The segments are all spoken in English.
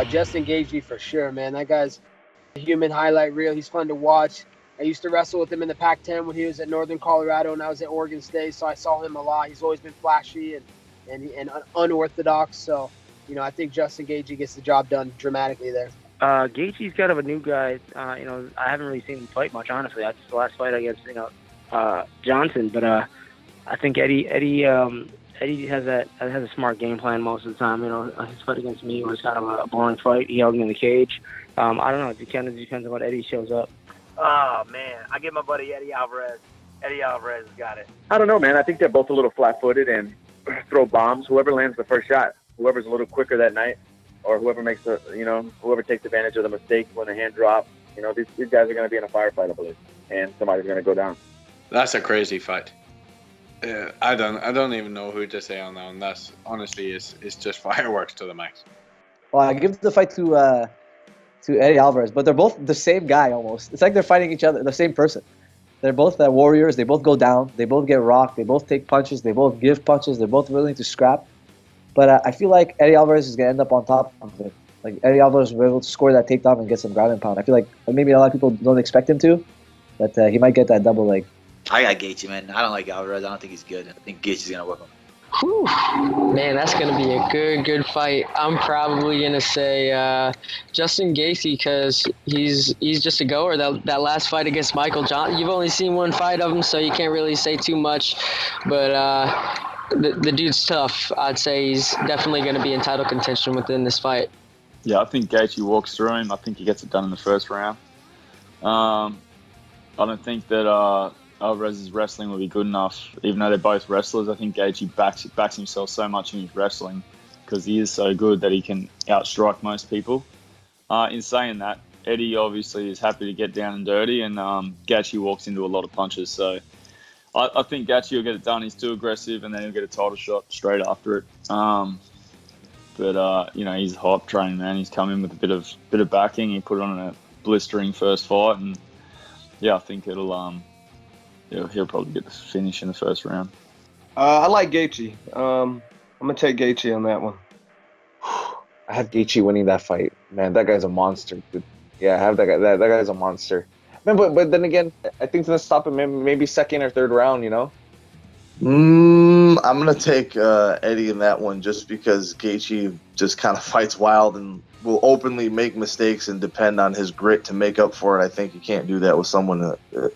Justin Gaethje for sure, man. That guy's a human highlight reel. He's fun to watch. I used to wrestle with him in the Pac-10 when he was at Northern Colorado and I was at Oregon State, so I saw him a lot. He's always been flashy and unorthodox. So, I think Justin Gaethje gets the job done dramatically there. Gaethje's kind of a new guy. I haven't really seen him fight much, honestly. That's the last fight against, Johnson. But I think Eddie has a smart game plan most of the time. His fight against me was kind of a boring fight. He held me in the cage. I don't know. It kind of depends on what Eddie shows up. Oh, man. I give my buddy Eddie Alvarez. Eddie Alvarez has got it. I don't know, man. I think they're both a little flat-footed and throw bombs. Whoever lands the first shot, whoever's a little quicker that night, or whoever whoever takes advantage of the mistake when the hand drops. These guys are going to be in a firefight, I believe, and somebody's going to go down. That's a crazy fight. I don't even know who to say on that one. That's honestly is just fireworks to the max. Well, I give the fight to Eddie Alvarez, but they're both the same guy almost. It's like they're fighting each other, the same person. They're both warriors. They both go down. They both get rocked. They both take punches. They both give punches. They're both willing to scrap. But I feel like Eddie Alvarez is going to end up on top of it. Like, Eddie Alvarez will be able to score that takedown and get some ground and pound. I feel like maybe a lot of people don't expect him to, but he might get that double leg. I got Gaethje, man. I don't like Alvarez. I don't think he's good. I think Gaethje's going to whip him. Whew. Man, that's going to be a good fight. I'm probably going to say Justin Gaethje because he's just a goer. That last fight against Michael Johnson, you've only seen one fight of him, so you can't really say too much. But the dude's tough. I'd say he's definitely going to be in title contention within this fight. Yeah, I think Gaethje walks through him. I think he gets it done in the first round. I don't think that Alvarez's wrestling will be good enough. Even though they're both wrestlers, I think Gaethje backs himself so much in his wrestling because he is so good that he can outstrike most people. In saying that, Eddie obviously is happy to get down and dirty, and Gaethje walks into a lot of punches. So I think Gaethje will get it done. He's too aggressive, and then he'll get a title shot straight after it. But he's a hype train, man. He's come in with a bit of backing. He put on a blistering first fight, and yeah, I think he'll probably get the finish in the first round. I like Gaethje. I'm gonna take Gaethje on that one. I have Gaethje winning that fight. Man, that guy's a monster, dude. Yeah, I have that guy. That guy's a monster. Man, but then again, I think it's gonna stop him maybe second or third round. I'm gonna take Eddie in that one just because Gaethje just kind of fights wild and will openly make mistakes and depend on his grit to make up for it. I think you can't do that with someone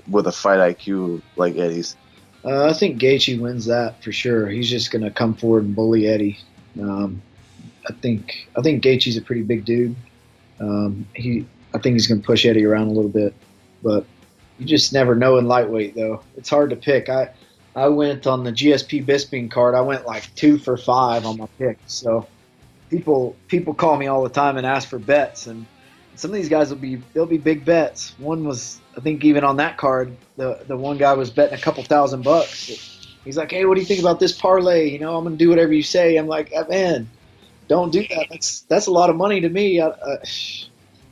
with a fight IQ like Eddie's. I think Gaethje wins that for sure. He's just gonna come forward and bully Eddie. I think Gaethje's a pretty big dude. I think he's gonna push Eddie around a little bit, but you just never know in lightweight though. It's hard to pick. I went on the GSP Bisping card. I went like 2 for 5 on my picks. So people call me all the time and ask for bets, and some of these guys they'll be big bets. One was, I think, even on that card, the one guy was betting a couple $1,000. He's like, "Hey, what do you think about this parlay? I'm gonna do whatever you say." I'm like, "Man, don't do that. That's a lot of money to me."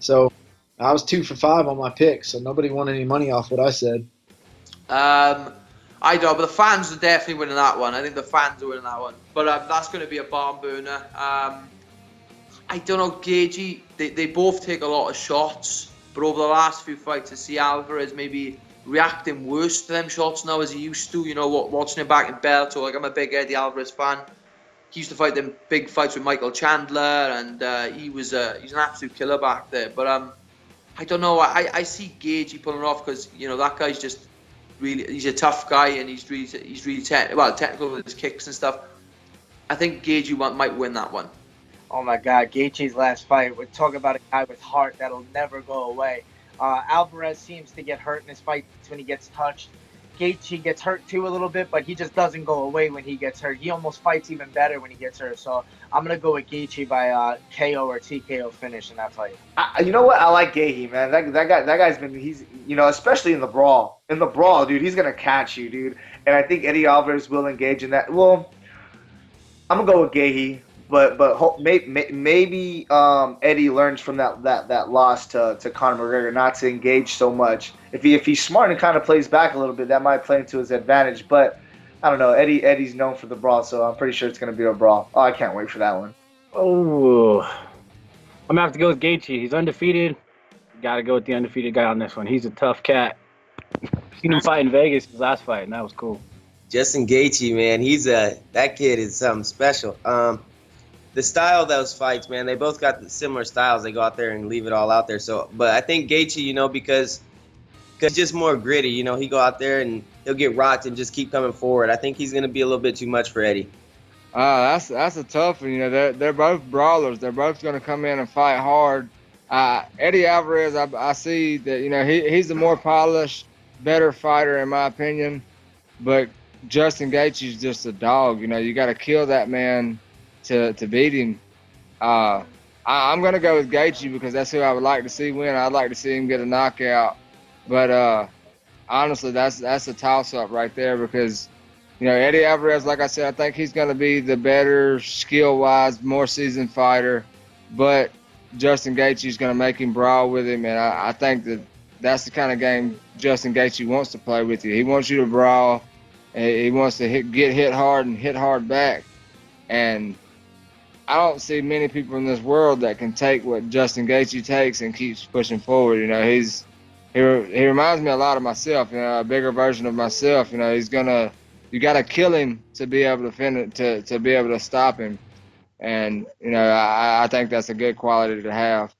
So I was 2 for 5 on my picks, so nobody won any money off what I said. I don't, but the fans are definitely winning that one. I think the fans are winning that one. But that's going to be a barn burner. I don't know, Gaethje, they both take a lot of shots, but over the last few fights, I see Alvarez maybe reacting worse to them shots now as he used to. Watching him back in Bellator, like I'm a big Eddie Alvarez fan. He used to fight them big fights with Michael Chandler, and he's an absolute killer back there. But I don't know, I see Gaethje pulling off because, that guy's just really, he's a tough guy and he's really technical with his kicks and stuff. I think Gaethje might win that one. Oh my God, Gaethje's last fight. We're talking about a guy with heart that'll never go away. Alvarez seems to get hurt in his fights when he gets touched. Gaethje gets hurt too a little bit, but he just doesn't go away when he gets hurt. He almost fights even better when he gets hurt. So I'm gonna go with Gaethje by KO or TKO finish in that fight. You know what? I like Gaethje, man. That guy's been, he's, especially in the brawl. In the brawl, dude, he's gonna catch you, dude. And I think Eddie Alvarez will engage in that. Well, I'm gonna go with Gaethje, but maybe Eddie learns from that loss to Conor McGregor not to engage so much. If he's smart and kind of plays back a little bit, that might play into his advantage. But I don't know. Eddie's known for the brawl, so I'm pretty sure it's gonna be a brawl. Oh, I can't wait for that one. Oh, I'm gonna have to go with Gaethje. He's undefeated. Got to go with the undefeated guy on this one. He's a tough cat. Seen him fight in Vegas his last fight, and that was cool. Justin Gaethje, man, that kid is something special. The style of those fights, man, they both got similar styles. They go out there and leave it all out there. So, but I think Gaethje, because he's just more gritty. He go out there and he'll get rocked and just keep coming forward. I think he's going to be a little bit too much for Eddie. That's a tough one. They're both brawlers. They're both going to come in and fight hard. Eddie Alvarez, I see that he's the more polished, better fighter in my opinion. But Justin Gaethje's just a dog. You got to kill that man to beat him. I'm going to go with Gaethje because that's who I would like to see win. I'd like to see him get a knockout. But honestly, that's a toss-up right there because, Eddie Alvarez, like I said, I think he's going to be the better skill-wise, more seasoned fighter. But Justin Gaethje's going to make him brawl with him, and I think that's the kind of game Justin Gaethje wants to play with you. He wants you to brawl, and he wants to get hit hard and hit hard back. And I don't see many people in this world that can take what Justin Gaethje takes and keeps pushing forward. He reminds me a lot of myself, a bigger version of myself. You got to kill him to be able to finish, to be able to stop him. And, I think that's a good quality to have.